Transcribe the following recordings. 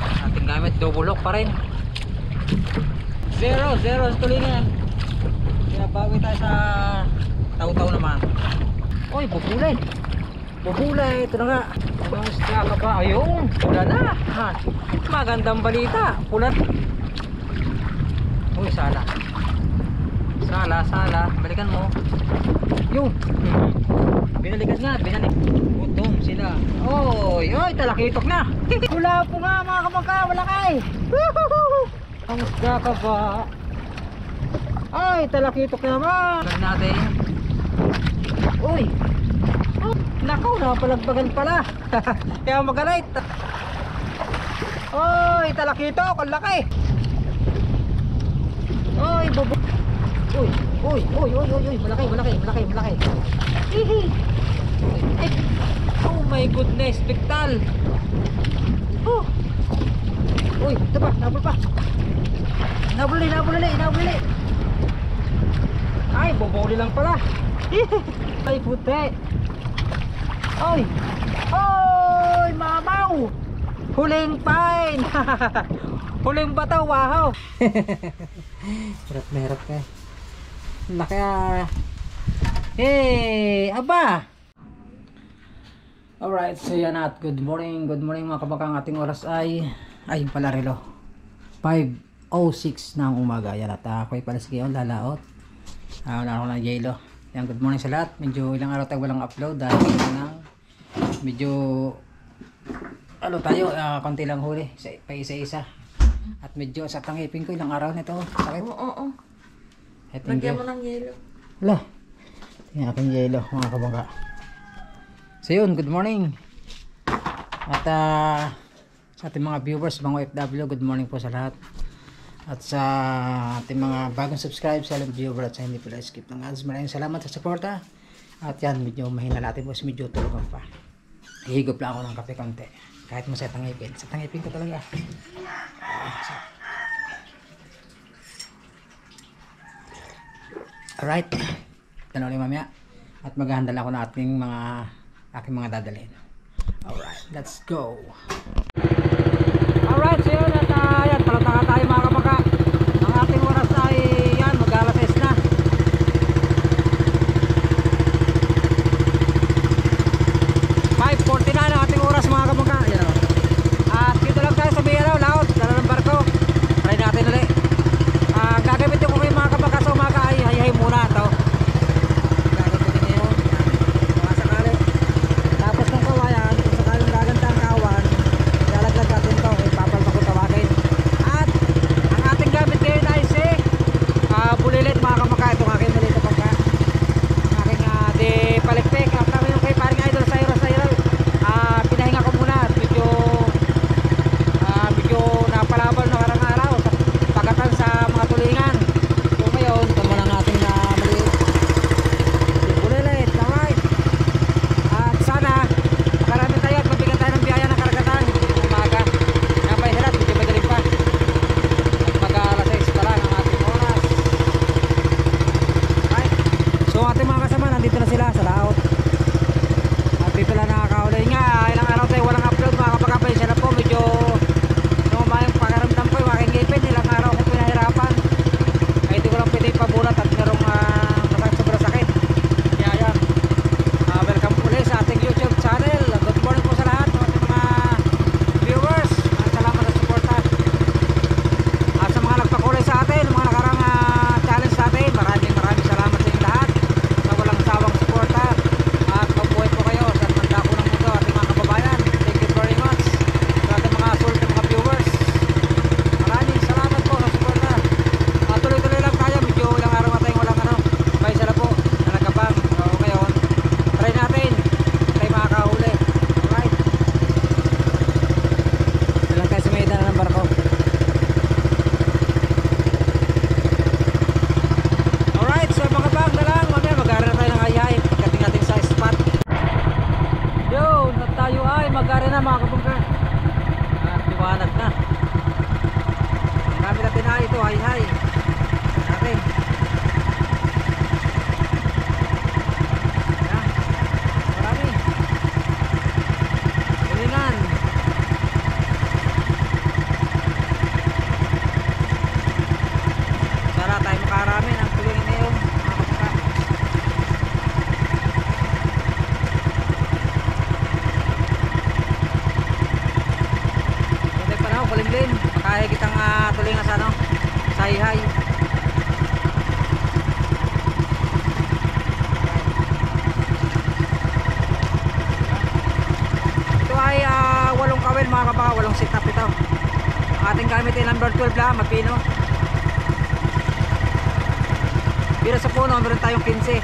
Ating gamit, double lock pa rin. 0 sa tulingan. Kaya bawi tayo sa taw-taw naman. Uy, bubulay. Bubulay, ito na nga. Anong isda ka ba? Ayun, pula na. Ha, magandang balita. Pula. Uy, sala. Sala. Balikan mo. Yung. Binalikan nga, Gutom sila. Oy, talakitok na. Wala po nga mga kamangka, wala kay. Ang isda ka ba? Ay, talakitok naman. Balik natin. Uy. Oh, nakaw, napalagbagan pala. Kaya magalit. Oy, talakitok, ang laki. Oy, bubu. Uy, malaki. Hihi. Ay. Oh my goodness, bigtal. Oh. Uy, ito pa, nabul pa. Nabuli. Ay, boboli lang pala. Ay, puti. Oy, mamaw. Huling pain. Huling bataw, wow. Hirap ka. Kaya hey, aba. Alright, so yan at good morning mga kabakang. Ating oras ay pala relo 5:06 ng umaga. Yan at ako'y pala sige on lalaot. Wala ako ng yelo. Yan, good morning sa lahat. Medyo ilang araw tayo walang upload dahil medyo tayo konti lang huli pa isa at medyo sa tangipin ko ilang araw nito sakit. Oo. Lagyan mo ng yelo. Wala. Tingnan aking yelo mga kabangka. So yun, good morning. At sa ating mga viewers, mga OFW, good morning po sa lahat. At sa ating mga bagong subscribe, silent viewer at sa hindi pala skip ng ads, maraming salamat sa suporta. At yan, medyo mahina natin po, medyo tulugan pa. Hihigop lang ako ng kape konti. Kahit mo sa tangipin. Sa tangipin ko talaga. Alright, tanong ulit mamaya at maghahandal ako ng aking mga dadalhin. Alright, let's go. Alright, so yun at yan, palutanga tayo mga kamaka. Ang ating oras ay yan, mag-alas 6 na. Ang ating oras mga kamaka. Yan o. At dito lang tayo sa Biyaraw, laot, dala ng barko. Try natin ulit. Gagamitin ko kayo mga kamaka sa umaga ay hay muna ito. Gagamitin niyo yun. Mga sakali. Tapos ng kawayan, kung sakaling gaganda ang kawan, lalaglag natin ito. Ipapalpa ko tawagin. At ang ating gamit ngayon ay si bulilit mga kamaka. Itong aking malito pagka. Ang aking di palikpik. At kami yung kay paring idol sa Sayro. Pinahinga ko muna at medyo napalabal na karang araw sa pagatan sa mga tulingan. So ngayon, ito muna ang ating maliit bulilit. Alright, at sana makarami tayo at mabigan tayo ng biyaya ng karagatan umaga. Kaya may hirap, medyo madaling pa at mag-alas 6 pa lang ang ating oras. Alright, so ating mga kasama nandito na sila sa laot at dito lang nakakaulay nga. Ilang araw tayo walang upload mga kapagapay. Siya na po medyo yung pakaramdam ko yung aking ngipin. Ilang araw akong pinahirapan ay hindi ko lang pwede ipabulat at merong sobrang sakit. Kaya yan, welcome ulit sa ating YouTube channel. Good morning po sa lahat ng ating mga viewers. Salamat sa suporta at sa mga nagpakulay sa atin, mga nakarang challenge sa atin. Maraming salamat sa inyo lahat sa walang sawang suporta at mabuhay po kayo sa mandako ng mundo ating mga kababayan. Thank you very much sa ating mga sulit ng mga viewers. Maraming salamat po sa suporta. Tuloy-tuloy lang tayo. Medyo ilang araw na tayong walang may sala po na nagkabang. So ngayon, try natin tayo makakahuli. Alright, ilang tayo sa may daan ng barko. Alright, so mga bang na lang. Mamaya mag-aaral na tayo ng hayay pagdating natin sa spot. Yun, at tayo ay mag-aaral na mga kabungka. At liwanag na. Marami natin na ito, hay natin. Yan, marami tulingan. kulimlim. Kaya kitang tulingan sa ano, sa ihay. Ito ay 8 kawil mga kabaka, 8 sit up ito. Ang ating gamit ay number 12 lang, mapino. Pero sa puno, meron tayong 15.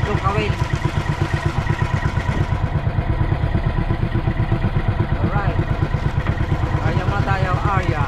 3 kawil. Alright. Area muna tayo, area.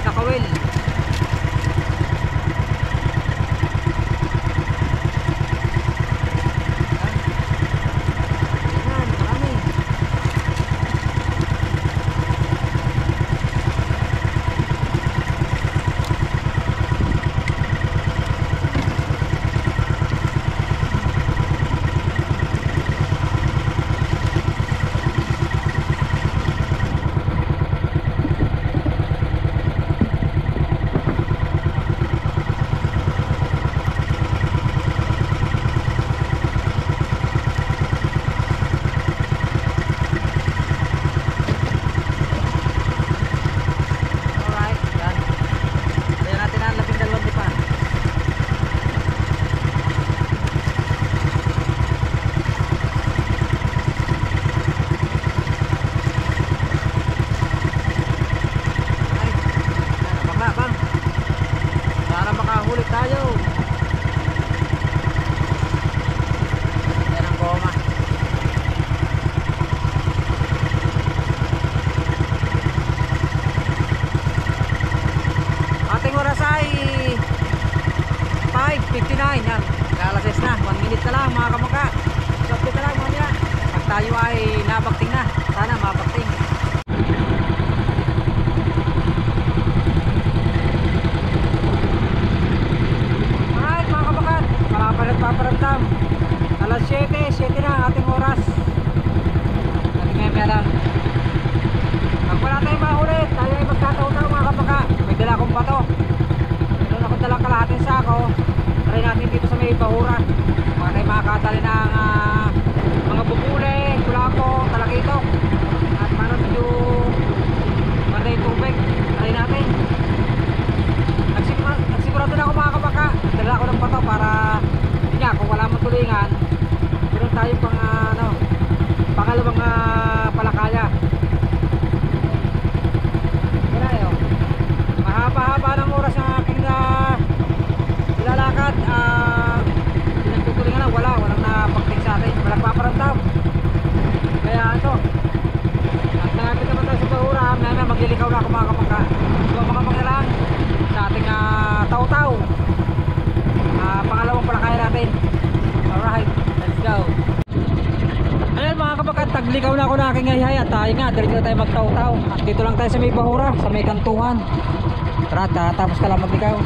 Nakawil. Ating oras ay 5:59 yan. Kalases na, 1 minute na lang mga kamangka. Update na lang mamaya. Pag tayo ay nabakting na, sana mabakting. Alright mga kamangka, paparamdam. Alas 7 na ating oras. Ating maya lang. Pag wala tayong mahuli, tayo ay magtataw-taw mga kamangka. May dala akong bato. Meron akong dalang kalahating sako. Try natin dito sa may bahura. Baka tayo makakatali ng mga bubule, kulapo, talakitok. At paano medyo maganda yung tubig. Try natin. Nagsigurado na ako mga kamangka. Dala ako ng bato para hindi nga kung wala matulingan. Meron tayo pang pangalawang palakaya. Mahaba-haba ng oras na aking ilalakad. Pinagtutulingan na walang napakting sa atin, walang paparamdam. Kaya ito, at nangapit naman tayo sa bahura. Maya maglilikaw na ako mga kamangka. So mga pangilang sa ating taw-taw, pangalawang palakaya natin. Alright, let's go. Ayan mga kamangka, taglikaw na ako na aking hayhay. At tayo nga, diretso na tayo magtaw-taw. At dito lang tayo sa may bahura, sa may kantuhan. Tara, tapos ka lang maglikaw.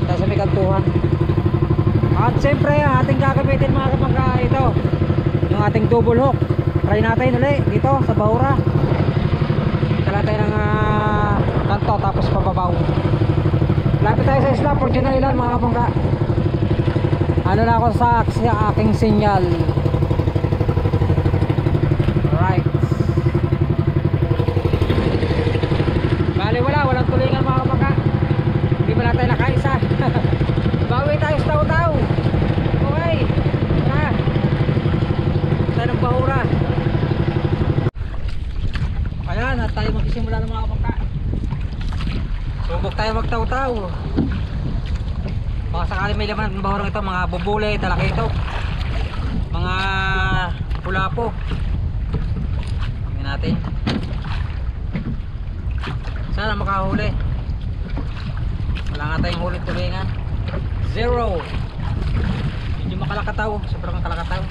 Tayo sa may kantuhan. At siyempre, ating gagamitin mga kamangka, ito yung ating double hook. Try natin ulit dito sa bahura. Tala tayo ng kanto, tapos pababaw. Lapit tayo sa isla, fortune ilan mga kamangka. Ano na ako sa aking sinyal. Alright. Bali walang tulingan mga kamangka. Hindi ba natin nakaisa. Bawi tayo sa taw-taw. Okay. Tara. Tayo ng bahura. Ayan, at tayo magsisimula ng mga kamangka. Subok tayo magtaw-taw. Baka sakali may laman ng bahurang ito, mga bubule, talakitok. mga pula po. Tingnan natin. Sana makahuli. Wala nga tayong huli tulingan. 0. Medyo makalakataw, sobrang kalakataw.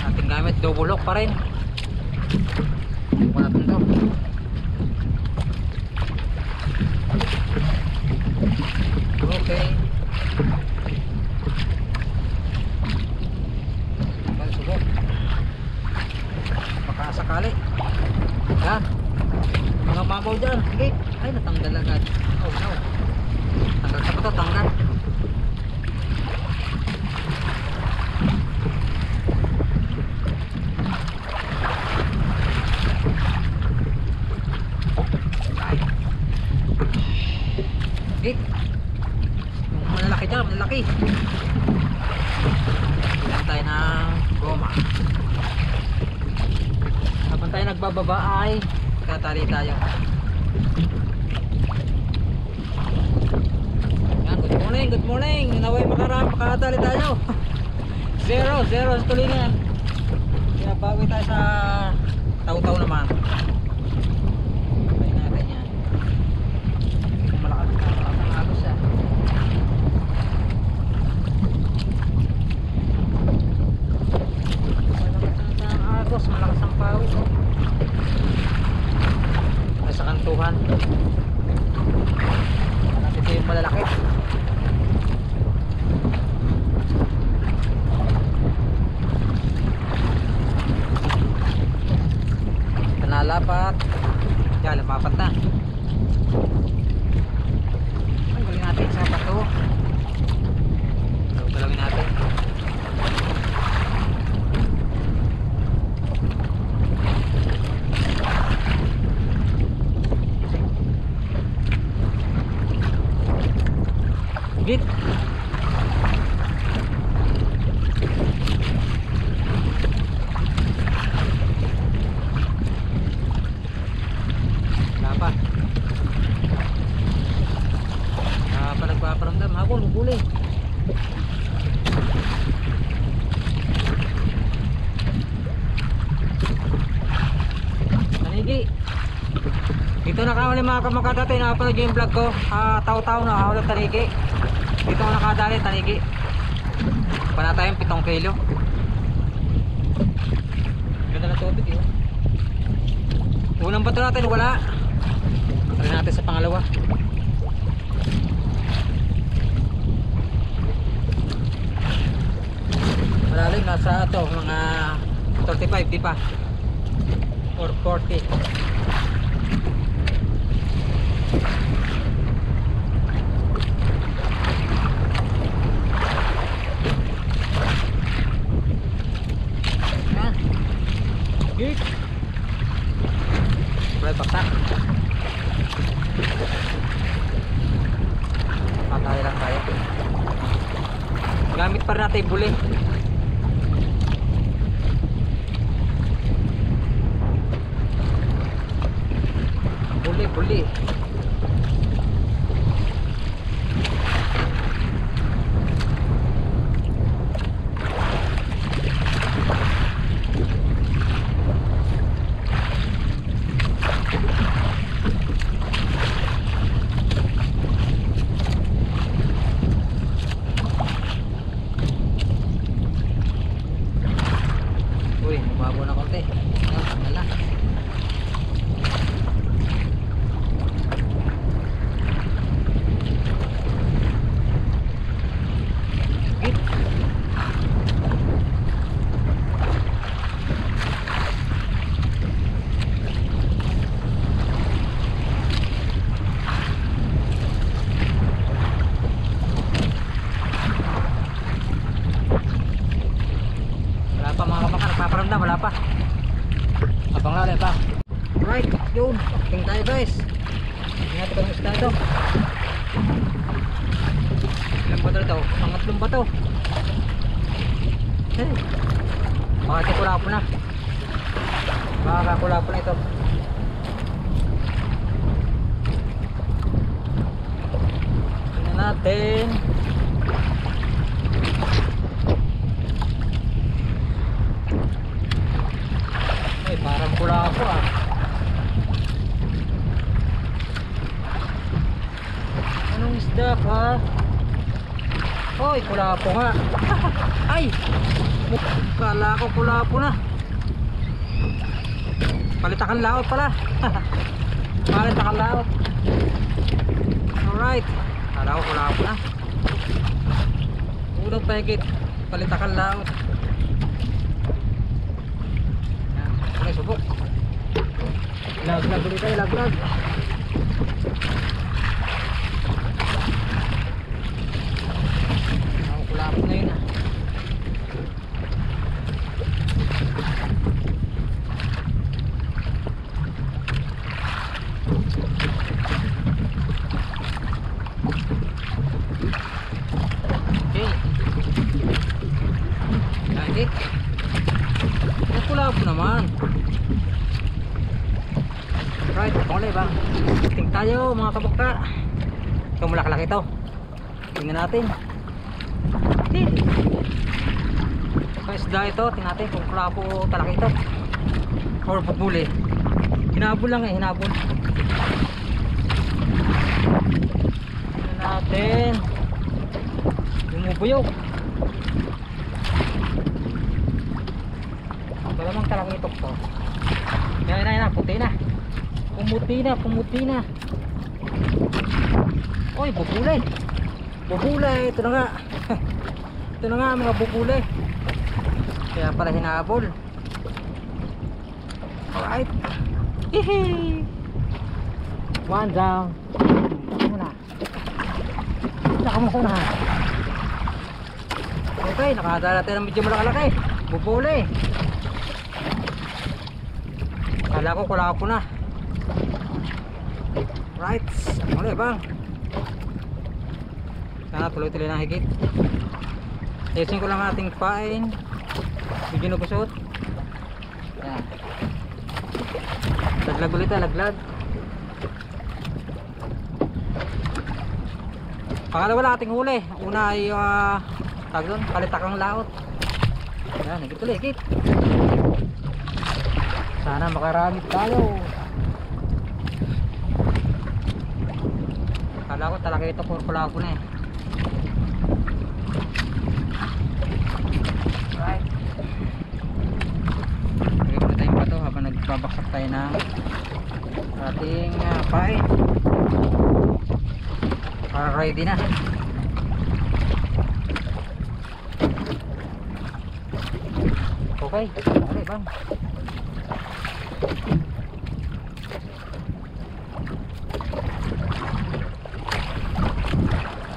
Ating gamit double lock pa rin. Bukan natin to. Okay. Subok. Baka sakali. Yan. Mga mabaw dyan. Okay. Ay, natanggal agad. Oh no. Tanggal sa pa to, tanggal. Okay. Yung malalaki dyan, malalaki. Bilang tayo ng goma. Habang tayo nagbababa ay katali tayo. Yan, good morning, good morning. Naway makatali tayo. 0 sa tulingan. Kaya bawi tayo sa taw-taw naman. Bayin natin yan. Malakas na agos siya. Malakas ang agos, malakas ang pawis. Nasa kantuhan. Ito yung malalaki. Panalapat. Yan, lumapat na. Ang galing natin sa pato. Galawin natin. Git. Lapa. Lapa nagpaparamdam. Habol, huli. Tanigi. Dito nakahuli mga kamakatati. Nakapanood yung vlog ko. Taw-taw na nakahuli tanigi. Dito ako nakadali, tanigi. Pana tayong 7 kilo. Ganda na tubig yun. Unang bato natin wala. Try natin sa pangalawa. Malalim, nasa ito mga 35 di pa or 40. Git. Mulai baksak. Patay lang tayo. Gamit pa rin natin buli. Buli. Uy, mababo na konti. Tanggal na. Paparamdam, wala pa. Abang lalim pa. Right, yun. Tingin tayo guys. Ingat ko ng isda ito. Ilang bato ito? Pangatlong bato. Makakakulapo na. Makakakulapo na ito. Tingnan natin. Ay, kulapo nga. Ay! Kala ko kulapo na. Palitakan laot pala. Palitakan laot. Alright. Kala ko kulapo na. Unang pahigit. Palitakan laot. Yan. Okay, subok. Laglag ulit tayo, laglag. Ako kulapo na yun ah. Okay. Lagit. Kulapo naman. Right, pangulay ba? Tingnan tayo mga kabukka. Ito malaki-laki ito. Tingnan natin. Kung isda ito, tingnan natin kung kulapo talaki ito. Or putbuli. Hinabol lang eh, hinabol. Tingnan natin. Bumubuyog. Ito namang talaki ito po. Yan, puti na. Pumuti na. Oy, bubulay. Bubulay, ito na nga. Ito na nga mga bubulay. Kaya pala hinabol. Alright. Hihi. One down. Saka mo na. Okay, nakadala natin ng medyo malaki-laki. Bubulay. Kala ko kulapo na. Right, muli bang. Sana tuloy-tuloy na higit. Testing ko lang ating pain. Medyo nabusot. Yan. Laglag ulit, laglag. Pangalawa lang ating huli. Una ay tag doon, palitakang laot. Yan, higit ulit, higit. Sana makaramit tayo. Kala ko talaga ito kurkula ko na eh. Right. Lagay muna tayong bato habang nagbabaksak tayo ng ating pain. Para ready na. Okay, okay bang.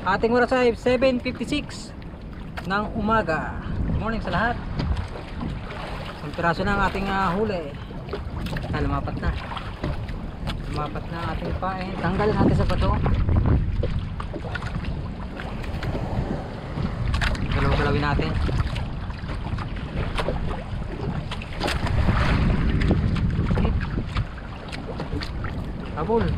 Ating oras ay 7:56 ng umaga. Good morning sa lahat. Ang piraso na ang ating huli. Lumapat na. Lumapat na ang ating pain. Tanggalin natin sa bato. Galaw-galawin natin. Habol.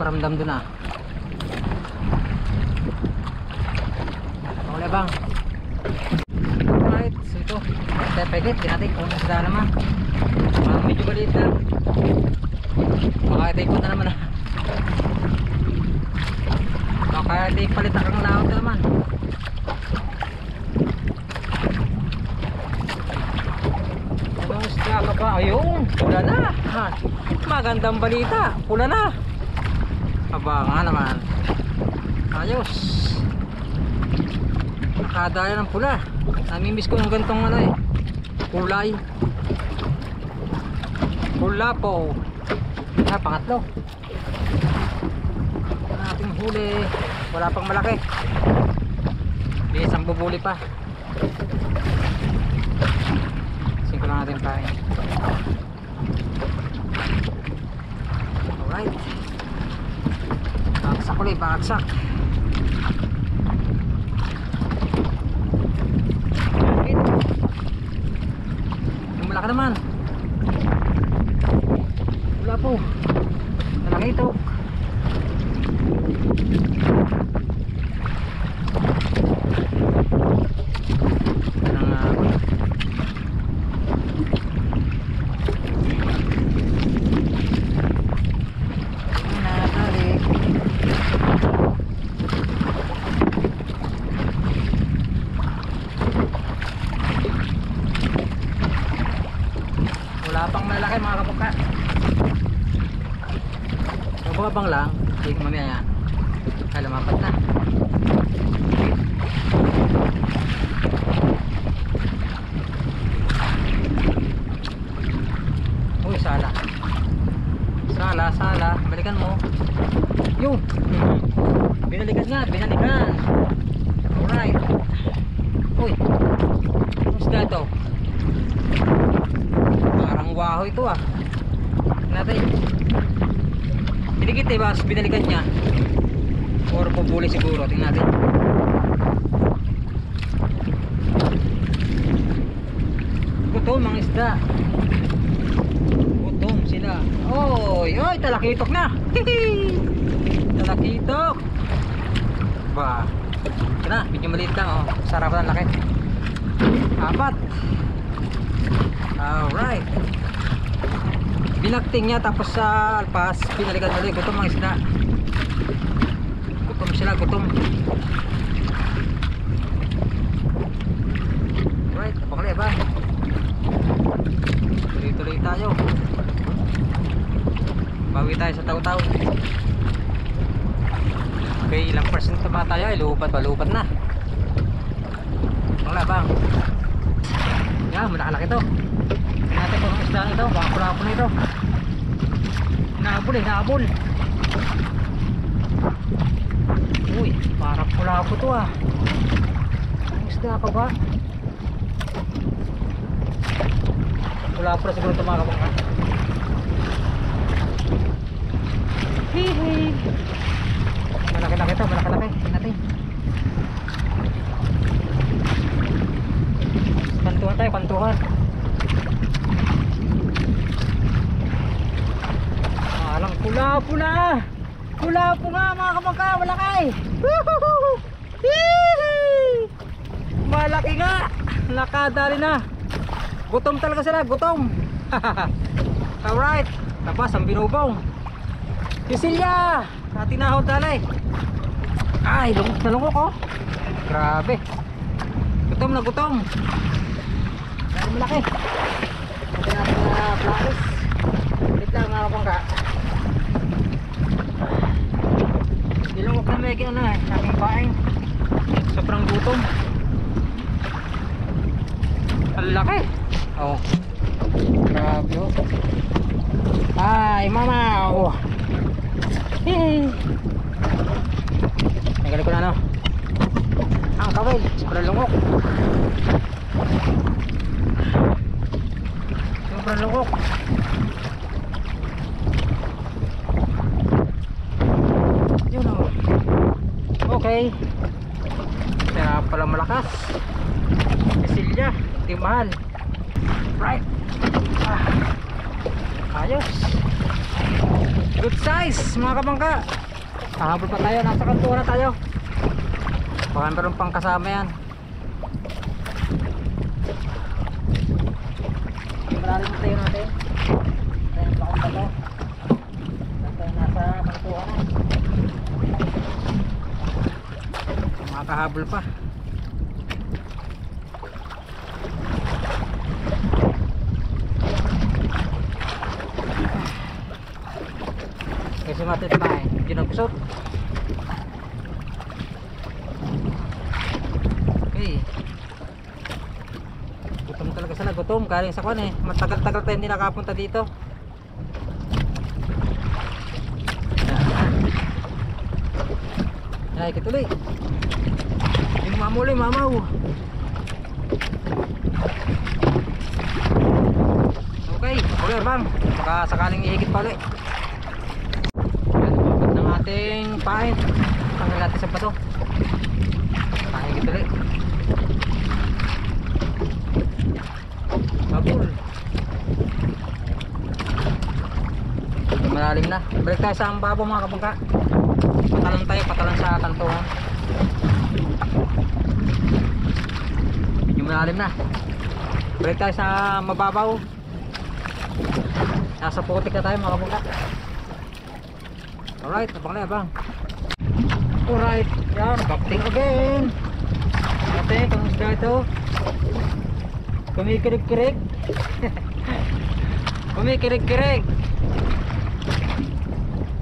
Paramdam doon ah. Wala bang? Alright, so ito. Pwede, tinatik kung nasda naman. Medyo maliit na. Makakita na naman ah. Makakita palitak ang laot na naman. Anong isda ka ba? Ayun, pula na. Magandang balita, pula na. Aba nga naman. Ayos. Nakadaya ng pula. Namimiss ko yung gantong ano eh. Kulay. Pula po. Pangatlo. Ang ating huli. Wala pang malaki. May isang bubuli pa. Singko lang natin pain. Alright. Baksak ulit, baksak. Yung malaki naman. Wala po. Malaki ito. Hindi ko mamaya yan. Ay, lumapat na. Uy, sala. Sala. Balikan mo. Yun. Binalikan nga, binalikan. Alright. Uy. Anong isda to? Parang waho ito ah. Natin. Pinikit eh, bas binalikan niya. Or pupuli siguro. Tingnan natin. Gutom mga isda. Gutom sila. Oy, talakitok na. Talakitok. Ba. Ito na, medyo maliit lang oh. Sarap ng laki. 4. Alright. Binakting niya tapos sa alpas pinalikan ulit. Gutom mga isda. Gutom sila, gutom. Alright, napakali ba? Tuloy-tuloy tayo. Bawi tayo sa taw-taw. Okay, ilang percent ba tayo? Lupat na. Wala bang? Yan, malakalaki to. Natin kung ang isda ito, baka pula-pula na ito. Nahabol. Uy, parang pula-pula to ah. Ang isda ka ba? Pula-pula siguro ito mga kabangka. Hihi. Malaki-laki ito, malaki-laki. Natin. Kantuhan tayo, kantuhan. Alang pula-pula. Pula-pula mga kabangka, malaki. Malaki nga. Nakadali na. Gutom talaga sila, gutom. Alright. Tapos ang binubong. Kisilya. Natinahod talay. Ay, nalungok oh. Grabe. Gutom na gutom. Dahil malaki. Ito natin na plakis. Wait lang mga kabangka. Nilungok na may ano eh. Aking paing. Sobrang gutom. Ang laki. Oh. Grabe oh. Ay mama oh. Nagaling ko na no. Ang kawil. Sobrang lungok. Sobrang lungok. Yun oh. Okay. Kaya pala malakas. Kasilya. Hindi mahal. Right. Ayos. Good size mga kabangka. Kahabol pa tayo. Nasa kanto na tayo. Baka meron pang kasama yan. Malalim tayo natin. Ayan pa kung tayo. Nasa kantuhan na. Makakahabol pa. Kasi matit pa eh. Ginagusot. Okay. Gutom talaga sila. Gutom. Galing sa kwan eh. Matagal-tagal tayo hindi nakapunta dito. Ay, kituloy. Yung mamuli, mamaw. Okay. Okay, bang. Baka sakaling ihigit pa ulit. Ating pain. Tanggal natin sa bato. Pakingit ulit. Mabul. Malalim na. Balik tayo sa ambabaw mga kabangka. Patalan tayo, patalan sa kantuhan. Medyo malalim na. Balik tayo sa mababaw. Nasa putik na tayo mga kabangka. Alright, napang na bang. Alright, yan, bacting again. Ate, kamusta ito? Kumikirig-kirig. Kumikirig-kirig.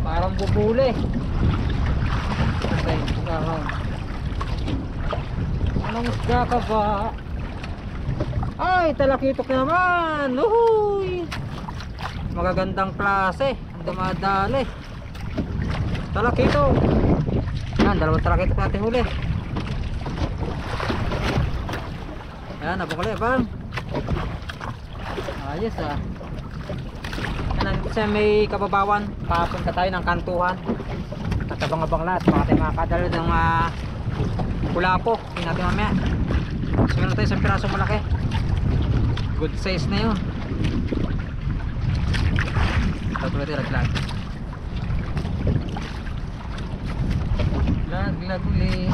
Parang bubuli. Okay, bugahan. Anong isda ka ba? Ay, talakitok naman. Uhuy! Magagandang klase. Ang dumadali. Talakitok. Yan, dalawang talakitok natin huli. Yan, nabukuli bang. Ayos ah. Yan, nandito sa may kababawan. Papunta tayo ng kantuhan. At abang-abang lahat. Baka tayo makakadalo ng kulapo. Tingnan natin mamaya. So meron tayo isang pirasong malaki. Good size na yun. Ito tuloy tayo laglag. Laglag ulit.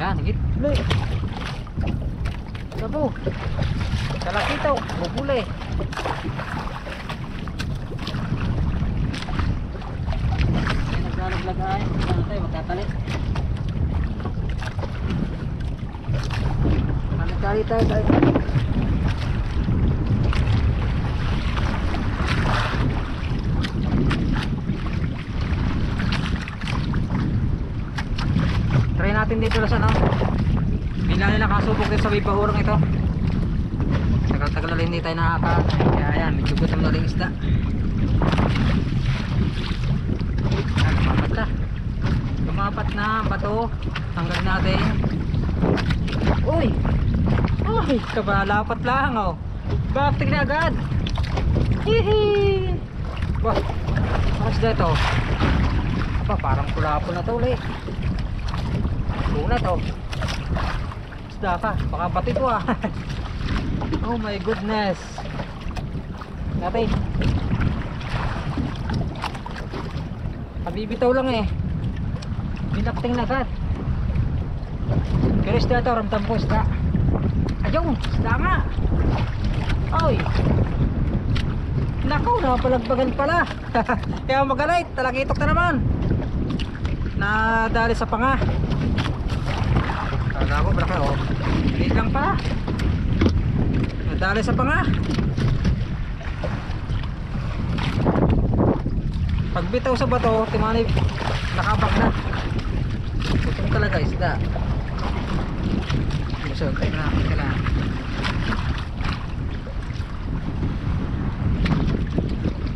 Yan, higit ulit. Sabo. Talakitaw, bubuli. Naglalaglag ay, ano tayo, magtatali. Nagtali tayo. Try natin dito lang sa bigla nila kasubok din sa may bahurang ito. Tagal-tagal na hindi tayo nakaka. Kaya ayan, medyo gutom na rin isda. Lumapat na bato. Tanggalin natin. Uy! Uy! Kabalapat lang oh. Baktik na agad. Hihi! Wah! Mas na ito. Aba, parang kulapo na ito ulit. Una to. Isda ka. Baka pati ko ah. Oh my goodness. Natin. Kabibitaw lang eh. Binakting na agad. Pero isda ito, ramdam ko isda. Ayun, isda nga. Oy. Nakaw, napalagbagan pala. Kaya magalit, talakitok na naman. Nadali sa panga. Kala ko malaki oh. Liit lang pala. Nadali sa panga. Pagbitaw sa bato, timanay nakabak na. Ito talaga isda. Busog, tayo na ka lang.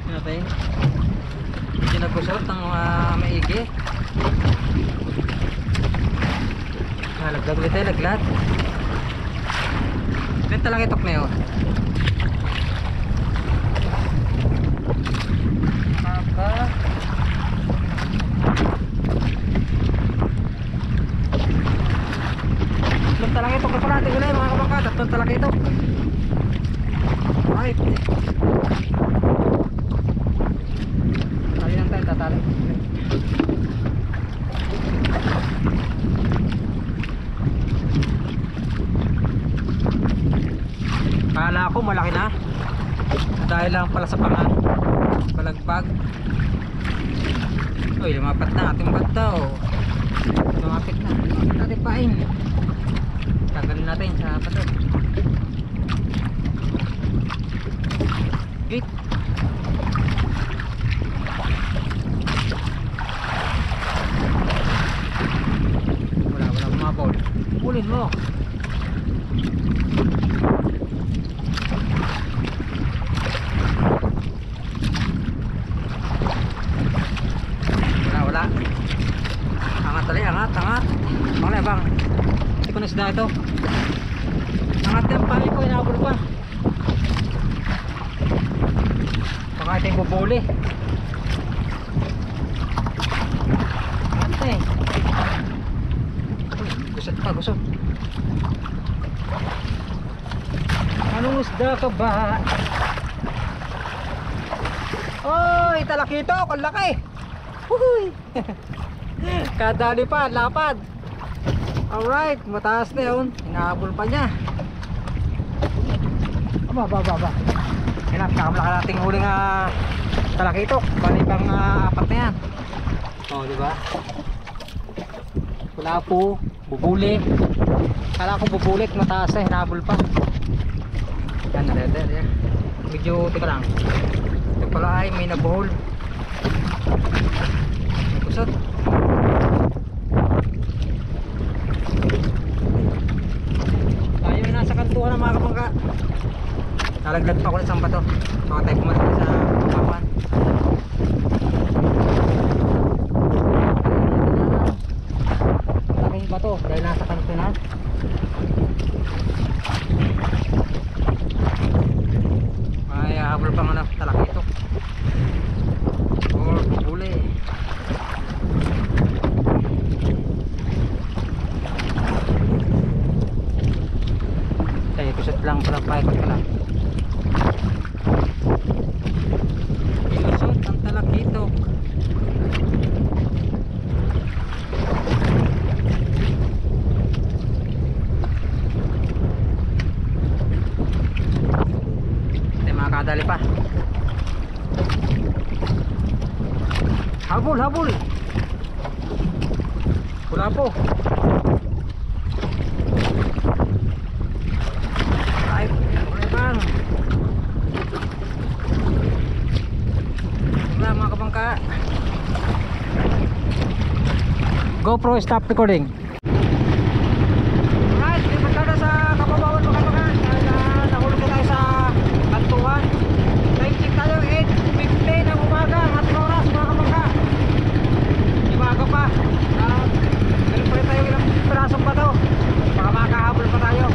Natin. Hindi nagusot ng maigi. Laglag ulit tayo, laglat. Ganito lang itok na yun. Tatlong talakitok na pala, tingnan mga kabangka, tatlong talakitok. Right. Tali lang tayo, tatali. Kala ko malaki na. Dahil lang pala sa panga. Palagpag. Uy, lumapat na ating bagtaw. Lumapit na. Lumapit natin pain. Tagalin natin sa pato. Gate. Wala kumapol. Pulin mo. Wala. Angat tali, angat. Bang, bang. Hindi ko na isda ito. Angat yung pangin ko, inabol pa. Baka ito yung bubuli. Angat eh. Gusot pa, gusot. Anong isda ka ba? Oy, talakitok, ang laki. Uhuy. Kadali pa, lapad. Alright, mataas na yun. Inahabol pa niya. Aba. Pinakamalaki nating huling talakitok. Balibang apat na yan. O, diba? Wala po, bubuli. Kala ko bubulit, mataas na, hinahabol pa. Yan, yan. Medyo, teka lang. Ito pala ay may nabuhol. Kusot. Tayo ay nasa kantuhan ng mga kapangka. Nalaglag pa ko ng isang bato. Baka tayo pumalit sa kapapan. Malaking bato dahil nasa kanto na. May habol pang ano, talakito or huli. Ay, kusot lang pala, paikot ka lang. Ilusot ang talakitok. Hindi makakadali pa. Habol, habol. Wala po. Ay, wala bang. Wala mga kabangka. GoPro stop recording. Alright, lipat ka na sa Kapabawan mga kabangka. Nahulog na tayo sa kantuhan. Time check tayo 8:50 ng umaga. Ating oras mga kabangka. Ibaga pa. Galing pa rin tayo ilang pirasong pa to. Baka makahabol pa tayo.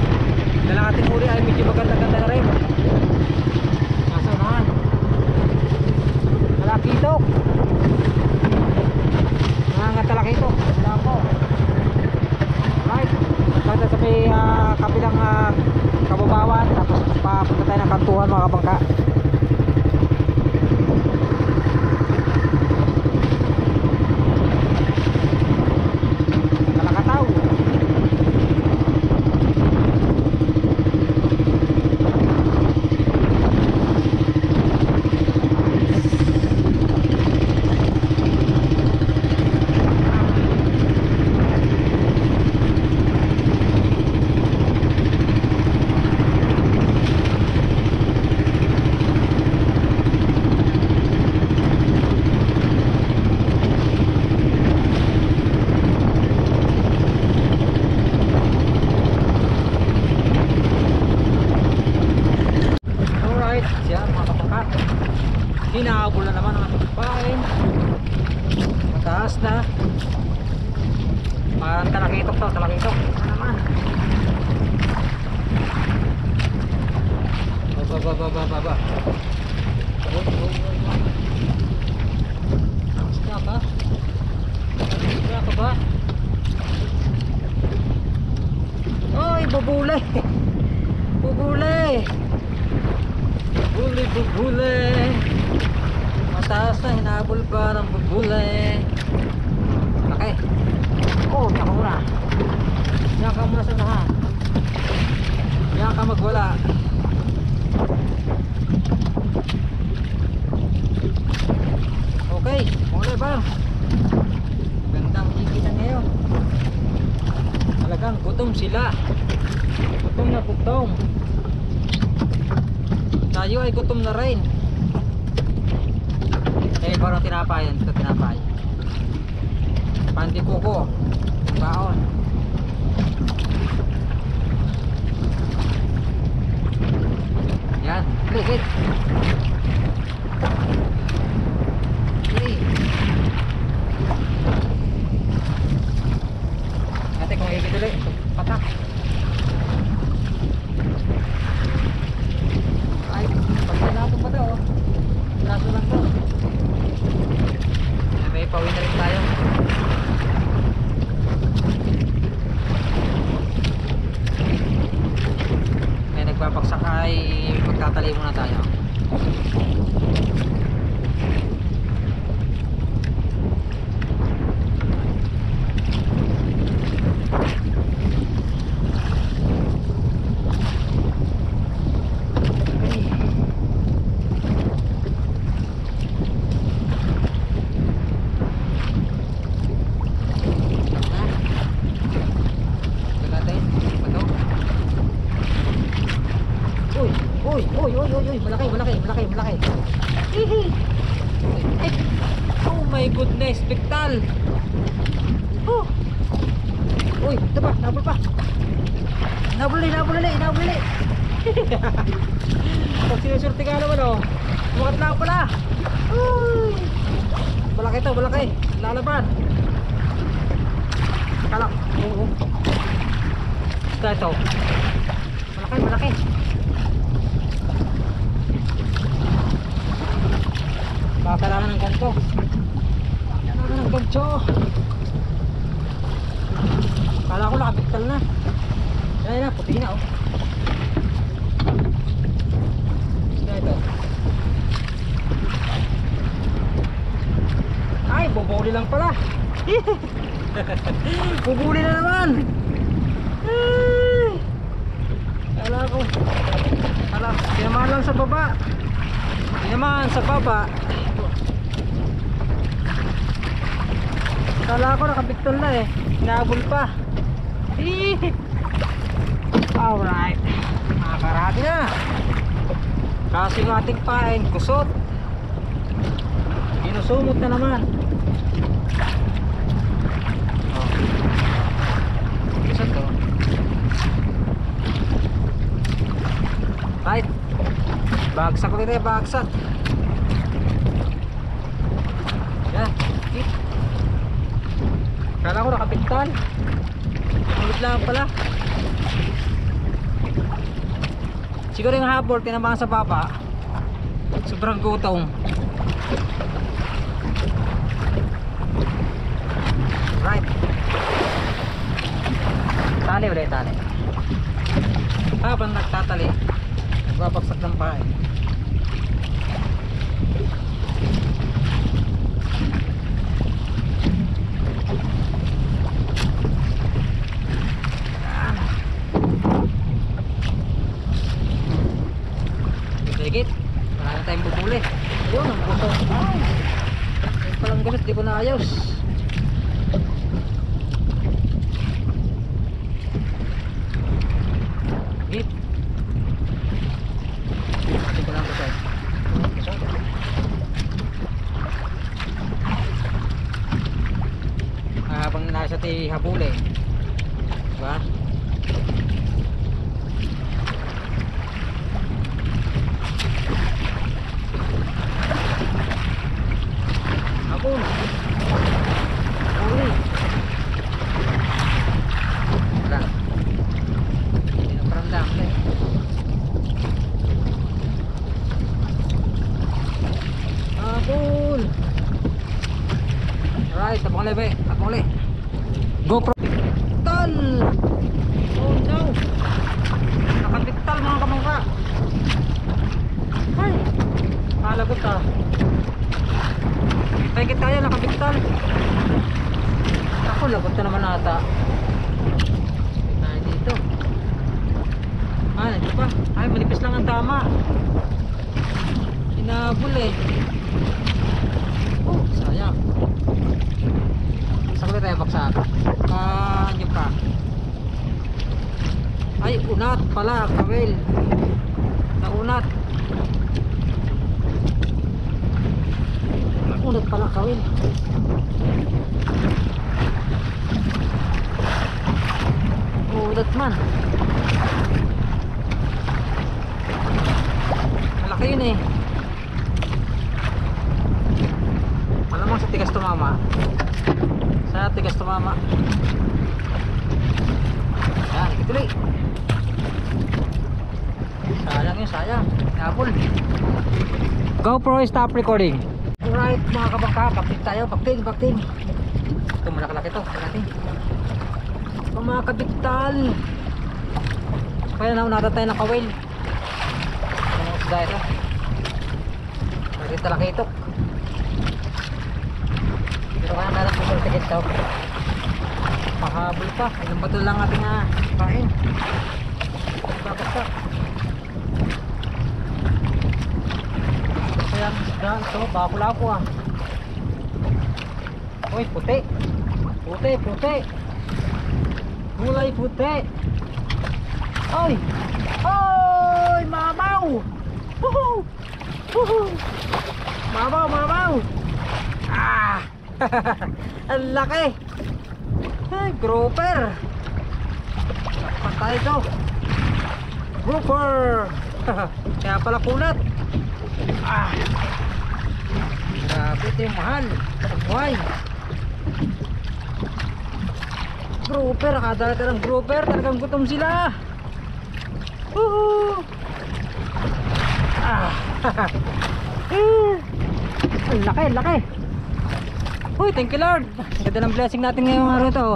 Dalang ating huli ay medyo maganda-ganda na rin. Nasa unahan. Talakitok. Nangangatalakitok. Wala po. Right. Basta sa may kabilang Kababawan. Tapos papunta tayo ng kantuhan mga kabangka. Kalakataw. Hinahabol na naman ang ating pain. Mataas na. Parang talakitok to, talakitok. Ano naman? Baba. Basta ka? Basta ka ba? Oy, bubulay. Bubulay. Bubulay. Mataas na, hinahabol pa ng bubulay. Okay. Oh, naka muna. Yan ka muna sa nahan. Yan ka magwala. Okay, muli ba? Gandang higitan ngayon. Talagang gutom sila. Gutom na gutom. Tayo ay gutom na rin. Eh, parang tinapayan. Ito tinapay. Pandi kuko. Baon. Yan. Ligit. Okay. Ate, kung higit ulit. Patak. Ay, pagkanato pa daw. Laso lang to. May pawin na rin tayo. May nagbabaksak ay magtatali muna tayo. Uy, uy, uy, uy, uy, uy, malaki, malaki, malaki, malaki. Hihi. Eh. Oh my goodness, spektal. Oh. Uy, ito pa, nabul pa. Nabuli, nabuli, nabuli. Pag sinusurti ka naman oh. Bukat lang pala. Uy. Malaki to, malaki. Lalaban. Kalak. Oo. Ito. Malaki, malaki. Baka kailangan ng ganito. Kailangan ng ganito. Kala ko nakapiktal na. Yan na, puti na oh. Ito. Ay, bubuli lang pala. Bubuli na naman. Ay. Kala ko. Kala, tinamaan lang sa baba. Tinamaan sa baba. Kala ko nakapiktol na eh. Nabul pa. Alright. Nakakarati na. Kasi yung ating pain kusot. Inusumot na naman. Oh. Kusot to. Right. Bagsak ulit eh, bagsak. Yan. Hit. Kala ko nakapiktal. Ulit lang pala. Siguro yung habol tinamaan sa baba. Sobrang gutom. Right. Tali ulit, tali. Habang nagtatali, nagbabagsak ng pain. Higit, wala na tayong bubuli. Ayun, ang buto. Ay, yung palang gulit, di ko na ayos. Higit. Hindi ko lang gusto. Habang nasa habuli, diba? Habol. Huli. Wala. Hindi na paramdam eh. Habol. Alright, abang ulit be. Abang ulit. GoPro. Tal. Oh no. Nakabiktal mga kamangka. Ay. Malagot ah. Pagkit tayo nakabiktal. Ako lagot na naman ata. Ay dito. Ah, ito pa. Ay manipis lang ang tama. Hinabol eh. Oh, sayang. Saan ko tayo baksak? Yun pa. Ay, unat pala, kawel. Naunat. Unat pala, kawel. Unat man. Malaki yun eh. Malamang sa tigas tumama. Sa tigas tumama. Yan, ituloy. Sayang yun, sayang. Napol. GoPro stop recording. Alright mga kabangka, bakting tayo. Bakting. Ito malaki-laki ito. Ito mga kabiktal. Kaya naunata tayo ng kawil. Ito mga usda ito. Bakit talaki ito. Pero kaya nalang pumuntikit ito. Mahabol pa. Ilang bato lang ating kain. Babaksak. Kaya isda ito. Bako-lako ah. Uy, puti. Puti. Gulay puti. Ay! Ay! Mama! Mabaw, mabaw. Ah! Ang laki. Ay, grouper. Lapas tayo ito. Grouper. Kaya pala kunat. Ah! Grabe, ito yung mahal. Buhay. Grouper, nakadala ka ng grouper. Talagang gutom sila. Woohoo! Ah! Ang laki, ang laki. Uy, thank you Lord. Ganda ng blessing natin ngayong araw ito.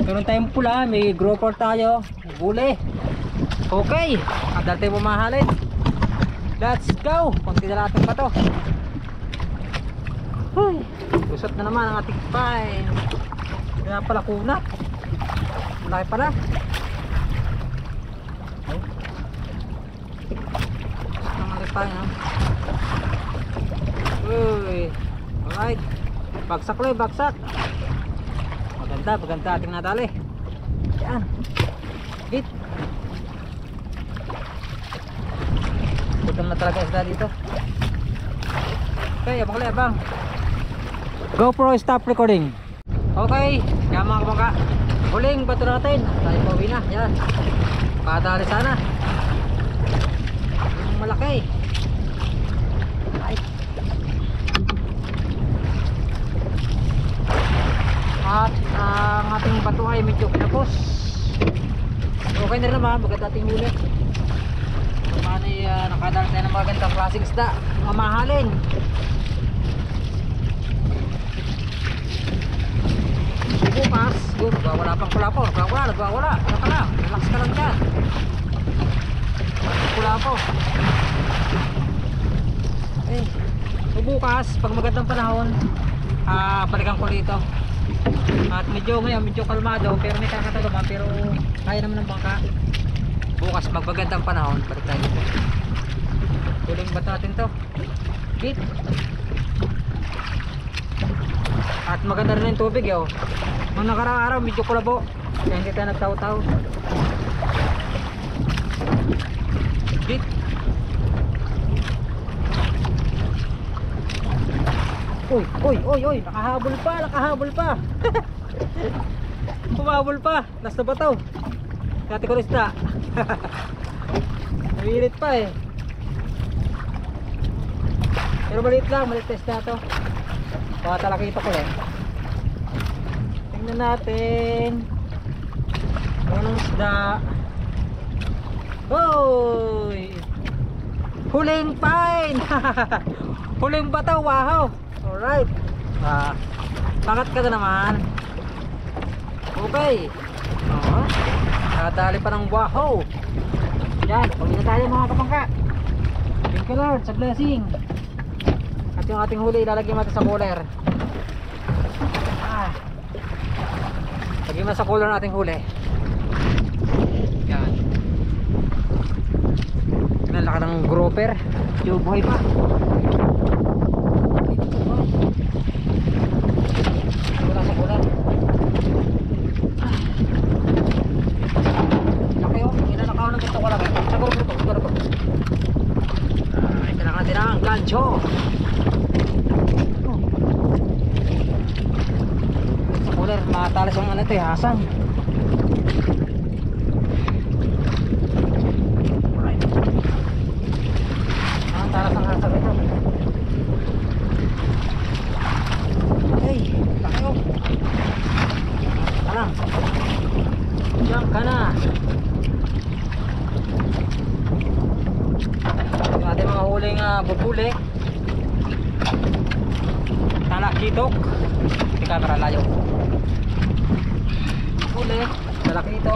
Meron tayong pula, may grouper tayo. Buli. Okay, kadal tayo mamahalin. Let's go. Kunti na natin pa to. Uy, usap na naman ang ating pine. Kaya pala kunat. Malaki pala. Malaki pa yun. Uy, alright. Bagsak lang, bagsak. Maganda, maganda ating nadali. Yan. Hit. Gutom na talaga isda dito. Okay, abang lang, abang. GoPro stop recording. Okay, kaya mga kabangka, huling bato natin. Tayo pauwi na, yan. Kadali sana. Yung malaki. Right. At ang ating bato ay medyo kinapos. Okay na rin naman, maganda ating huli. Naman ay nakadali tayo ng magandang klaseng isda. Mga mahalin. Bukas, nagwawala pang kulapo, nagwawala, ano ka lang, relax ka lang dyan. Kulapo. Eh, so bukas, pag magandang panahon, balikan ko dito. At medyo ngayon, medyo kalmado, pero may kakatalaman, pero kaya naman ng bangka. Bukas, magagandang panahon, balik tayo dito. Tuling ba't natin to? Hit. At maganda rin yung tubig yo. Nung nakaraang araw medyo kulabo, kaya hindi tayo nagtaw-taw. Hit. Uy, nakahabol pa. Pumahabol pa, last na ba to? Dati ko isda. Nawilit pa eh. Pero maliit lang, maliit na isda to. Baka talakita ko eh. Tingnan natin. Anong isda? Hoy! Huling pine! Huling bataw, wow! Alright. Pangat ka na naman. Okay. Nadali pa ng wow. Yan, pagin na tayo mga kapangka. Thank you Lord sa blessing. At yung ating huli ilalagay natin sa cooler. Lagyan mo sa cooler nating huli. Yan. Nalaka ng grouper. Yung buhay pa. Wala sa cooler. Laki oh. Inanakaw ng gusto ko lang. Siguro po. Kailangan natin ang gancho. Matalas yung ano ito eh, hasang. Alright. Matalas ang hasang ito. Okay, laki oh. Alam. Diyan ka na. Yung ating mga huling bubuli. Talakitok. Hindi camera layo. Huli, malaki ito.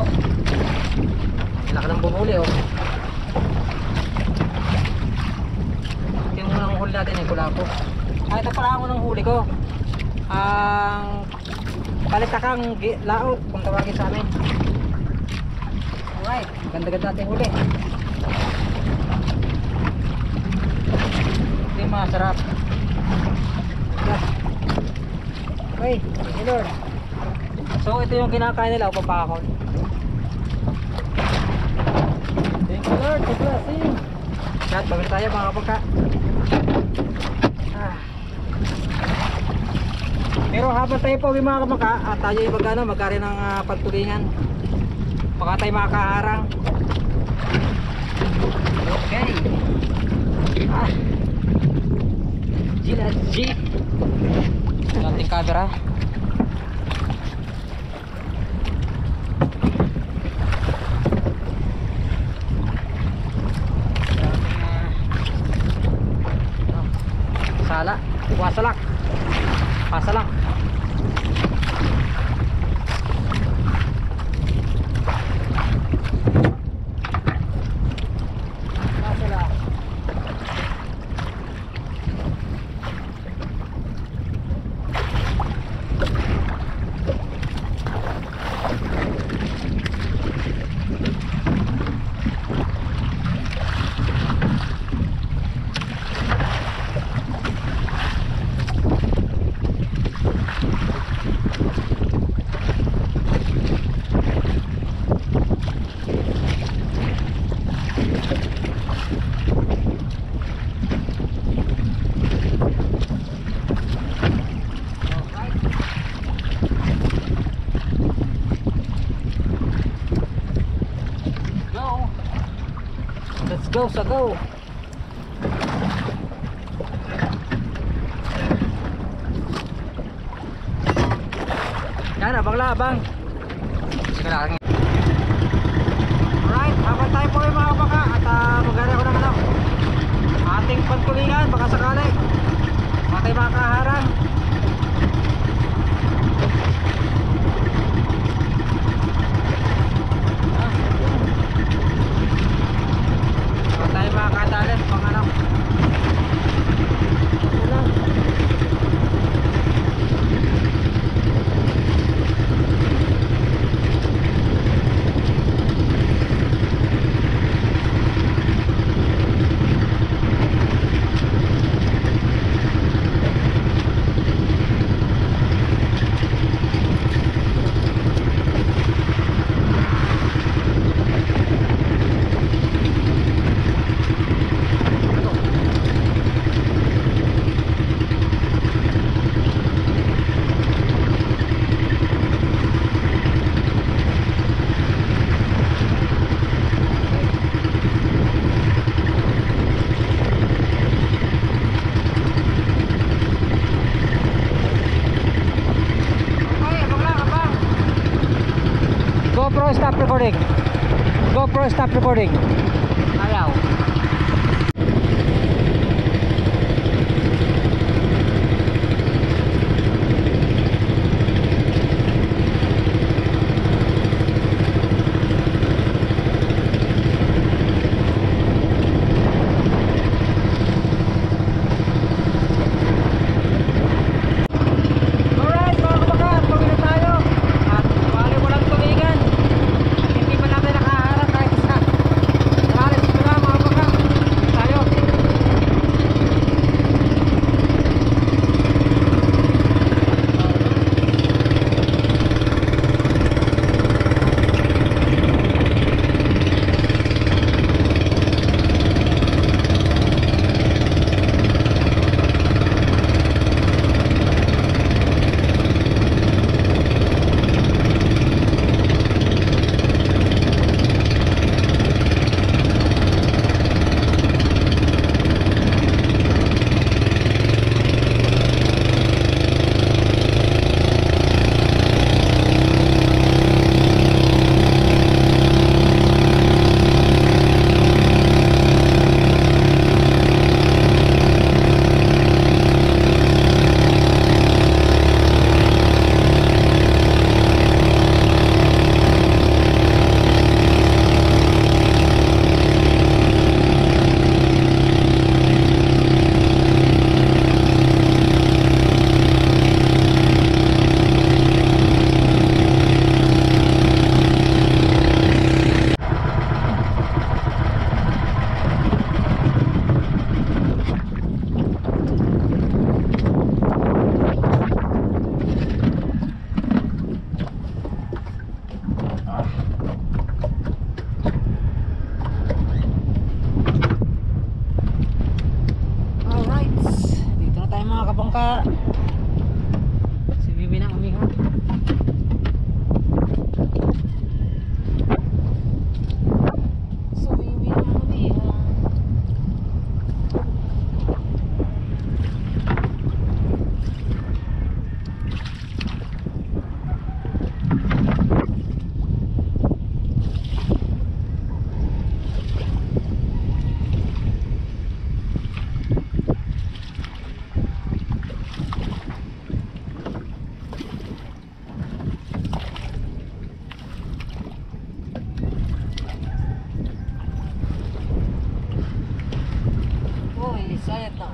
Malaki ng bumuli oh. Yung unang huli natin ay kulapo. Ito pala ang unang huli ko. Ang palitakang laot kung tawagin sa amin. Alright, ganda-ganda natin huli. Ito yung masarap. Okay, thank you Lord. So ito yung kinakain nila, papakon. Thank you Lord, for blessing. Chat, bagay tayo mga kapagka. Pero habang tayo po mga kamaka at tayo yung magkari ng pagtulingan, baka tayo makaharang. Okay. G yung ating camera. Sala, wasalak, pasalak. Let's go sa go. Yan, abang-labang. Alright, habang tayo po yung mga baka at magari ako ng ating pagtulingan, baka sakali baka tayo makaharang. Baka tayo makakadalit pang GoPro stop recording. GoPro stop recording. Ayaw. Sayat na.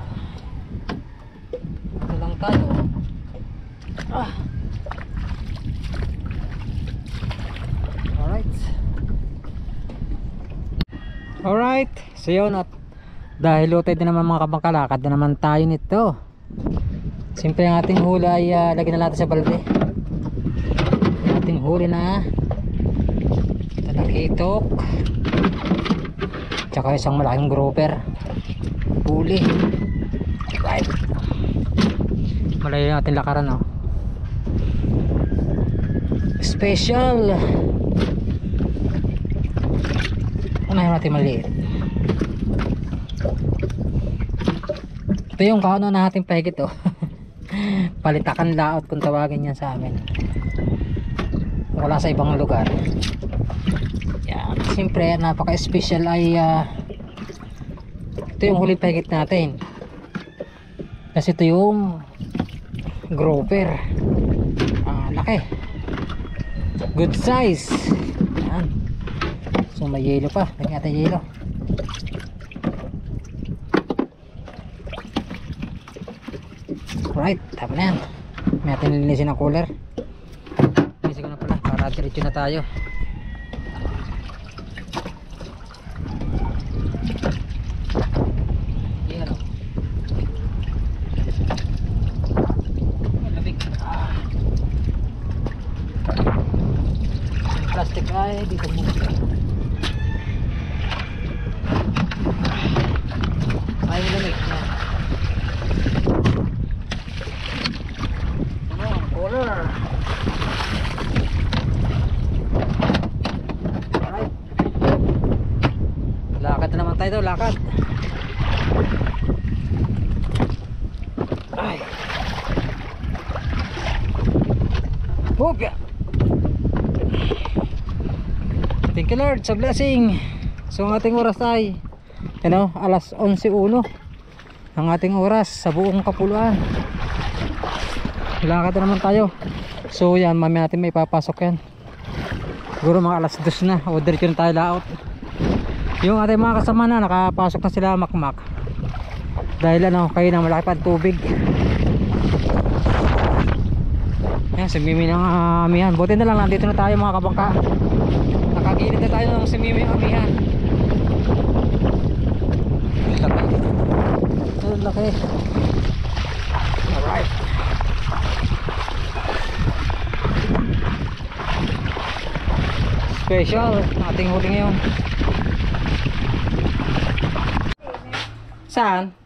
Ito lang tayo. Alright. So yun, at dahil loaded din naman mga kabangkalakad na naman tayo nito. Siyempre ang ating huli ay lagyan na natin sa balde. Ang ating huli na talakitok, tsaka isang malaking grouper huli. Right. Malayo natin lakaran, no? Special. Unahin natin maliit. Ito yung kaano na natin pahigit, oh. Palitakan laot kung tawagin yan sa amin. Wala sa ibang lugar. Yan. Siyempre napaka-special ay ito yung huling pahigit natin. Kasi ito yung grouper. Laki. Good size. Yan. So may yelo pa. Lagyan natin yelo. Right, tama na yan. May natin nilinisin ang cooler. Nilinisin ko na pala para diretso na tayo. Yan, o. Malamig. Yung plastic ay dito mo. Ay, malamig na. Alright. Lakad na naman tayo daw, lakad. Ay. Hopya. Thank you Lord sa blessing. So ang ating oras ay alas 11:01 ang ating oras sa buong Kapuluan. Lakad na naman tayo. So yan, mamaya natin may papasok yan. Siguro mga alas 2 na. O diretso na tayo laot. Yung ating mga kasama na nakapasok na sila makmak. Dahil kayo na malaki pa tubig. Yan, sumimi ng amihan. Buti na lang nandito na tayo mga kabangka. Nakagilid na tayo ng sumimi ng amihan. Laki. Laki. Alright. Special ating huli ngayon. Saan?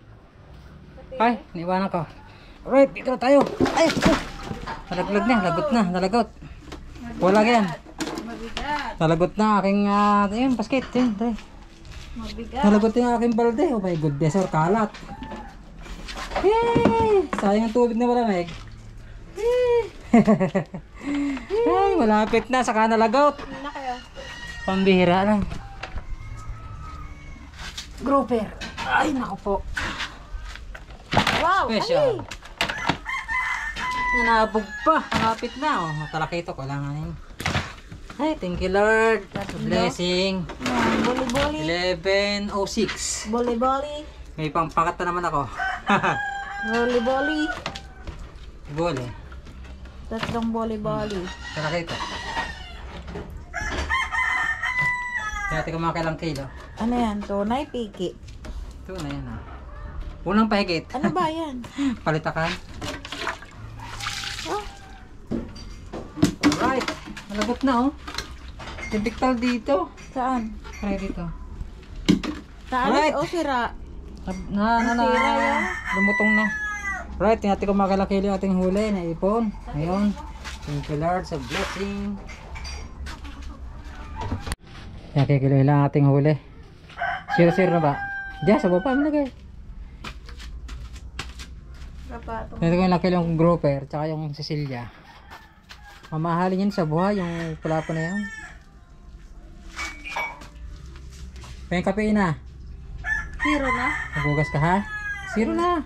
Ay, niwanan ko. Alright, dito na tayo. Ay, nalaglag na, lagot na, nalagot. Wala yan. Nalagot na aking ayun, basket. Ayun, nalagot yung aking balde. Oh my goodness, or kalat. Hey, sayang ang tubig na malamig. Ay, malapit na, saka nalagot. Pambihira lang. Grouper. Ay, naku po. Wow, special. Nanabog pa, malapit na. Talakito ko lang ngayon. Ay, thank you Lord. That's a blessing. Boli-boli. 11:06. Boli-boli. May pangpakat na naman ako. Boli-boli. Boli. Tatlong boli-boli. Talakito. Dati ko mga kailang kilo. Ano yan? Tunay, piki. Ito na yan unang pahigit. Ano ba yan? Palitakan. Oh. Alright. Malagot na Tibiktal dito. Saan? Try dito. Saan? Alright. O sira? Sira yan. Lumutong na. Right. Tingnan ko mga kailang kilo ating huli na ipon. Ngayon. Thank you Lord sa blessing. Yan, kikiloy lang ating huli. 0-0 na ba? Diyan, sa baba mo lagay. Ito ko yung laki yung grouper, tsaka yung Cecilia. Mamahalin yan sa buhay, yung pulapo na yan. Pweng kape na. 0 na? Nagugas ka ha? 0 na.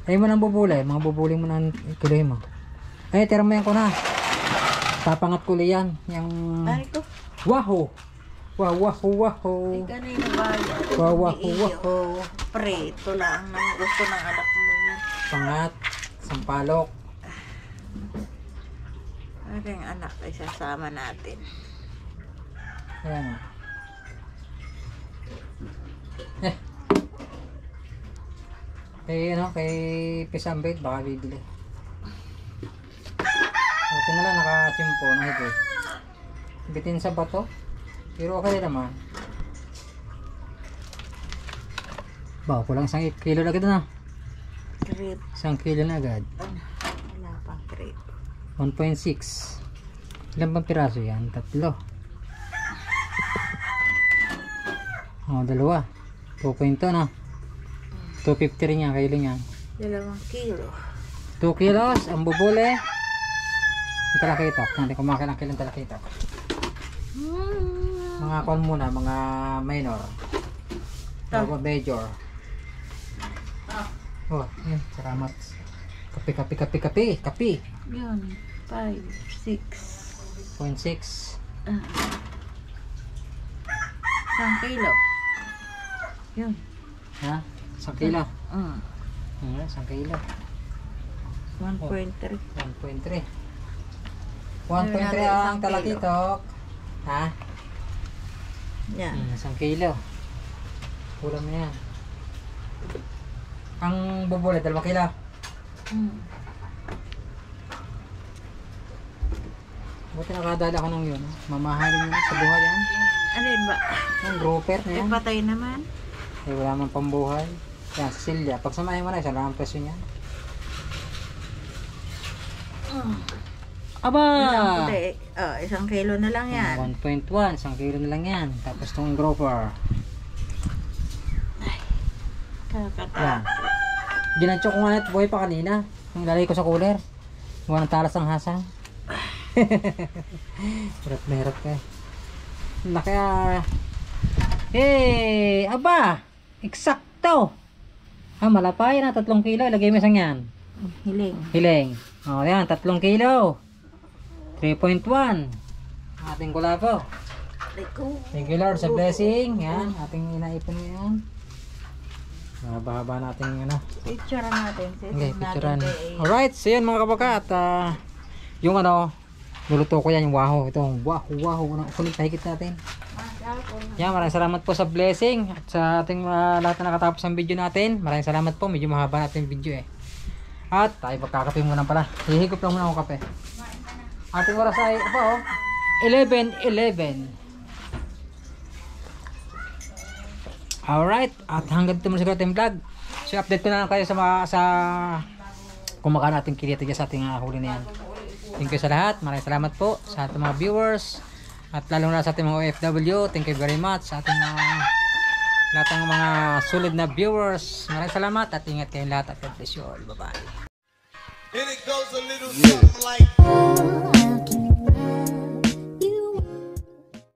Ayaw mo nang bubulay, mga bubulay mo nang kiloy mo. Ay, tira mo yan ko na. Tapangat kuli yan. Yung... Ay ko. Wahoo! Wow, wow, wow. Kanina ba? Wow, wow, wow. Preto lang ang gusto ng anak mo yan. Pangat, sampalok. Ano yung anak ay sasama natin? Ayan. Kay Pisambit, baka bibili. Ito na lang nakachimpo ng higit. Bitin sa bato. Pero okay naman. Ba, kulang 1 kilo na agad na. Trip. 1 kilo na agad. Wala pang trip. 1.6. Ilan bang piraso yan? 3. Oh, 2. 2.2 na. 250 rin yan, kilo niyan. 2 kilo. 2 kilos, ang bubule. Yung talakitok. Hindi kumakain ang kilong talakitok. Mga kwan muna, mga minor. Mga major. Oh, yun, salamat. Kapi. Yun. 5, 6. 0.6. 1 kilo. Yun. Ha? 1 kilo. 1 kilo. 1.3. 1.3. 1.3 ang talakitok. Ha? Yan. 1 kilo. Kulang na yan. Ang bubule, 2 kilo. Buti nakadala ko ng yun. Mamahalin yun sa buhay yan. Alin ba? Yung grouper na yan. Patay naman. Eh, wala man pambuhay. Yan, Cecilia. Pag samahin mo na, isa lang ang presyo niya. Aba! Puti. 1 kilo na lang yan. 1.1. 1 kilo na lang yan. Tapos itong grouper. Kakata. Yan. Ginancho ko nga buhay pa kanina. Yung lalay ko sa cooler. Gawa ng talas ng hasang. Hirap na hirap ka. Kaya... Hey! Aba! Eksakto! Malapay na 3 kilo. Ilagay mo isang yan. Hiling. O, yan. 3 kilo. 3.1. Ating kulabo. Thank you Lord sa blessing. Yan. Ating inaipon yan. Mahaba natin ano. Picturean natin. Okay, picturean. Alright, so yan mga kabakat. Yung ano, luluto ko yan yung waho. Itong waho. Kulit higit natin. Yan, maraming salamat po sa blessing. At sa ating lahat na nakatapos ng video natin. Maraming salamat po. Medyo mahaba natin yung video eh. At tayo magkakape muna pala. Hihigop lang muna ako kape. Ating oras ay 11:11. Alright, at hanggang dito muna siguro ating vlog. So update ko na lang kayo sa kumakain natin kiliti sa ating huli na yan. Thank you sa lahat. Maraming salamat po sa ating mga viewers. At lalong na sa ating mga OFW. Thank you very much sa ating lahat ng mga solid na viewers. Maraming salamat at ingat kayong lahat at God bless you all. Bye bye. And it goes a little something like